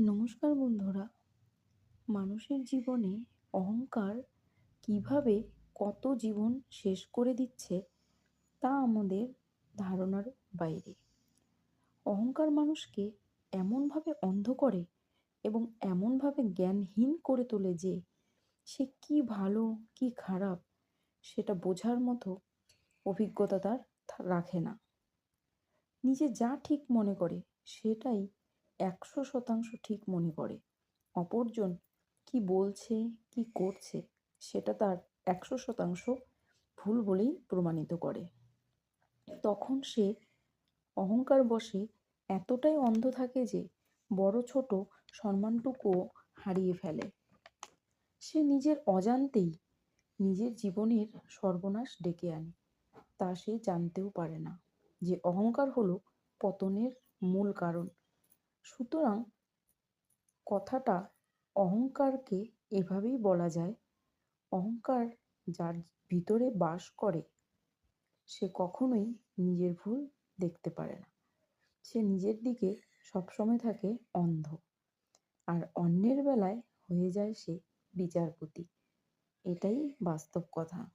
নমস্কার বন্ধুরা। মানুষের জীবনে অহংকার কিভাবে কত জীবন শেষ করে দিচ্ছে তা আমাদের ধারণার বাইরে। অহংকার মানুষকে এমনভাবে অন্ধ করে এবং এমনভাবে জ্ঞানহীন করে তোলে যে সে কি ভালো কি খারাপ সেটা বোঝার মতো অভিজ্ঞতা তার রাখে না। নিজে যা ঠিক মনে করে সেটাই 100% ঠিক মনে করে। অপরজন কি বলছে কি করছে সেটা তার 100% ভুল বলেই প্রমাণিত করে। তখন সে অহংকার বশে এতটাই অন্ধ থাকে যে বড় ছোট সম্মানটুকুও হারিয়ে ফেলে। সে নিজের অজান্তেই নিজের জীবনের সর্বনাশ ডেকে আনে, তা সে জানতেও পারে না যে অহংকার হলো পতনের মূল কারণ। সুতরাং কথাটা অহংকারকে এভাবেই বলা যায়, অহংকার যার ভিতরে বাস করে সে কখনোই নিজের ভুল দেখতে পারে না। সে নিজের দিকে সবসময় থাকে অন্ধ, আর অন্যের বেলায় হয়ে যায় সে বিচারপতি। এটাই বাস্তব কথা।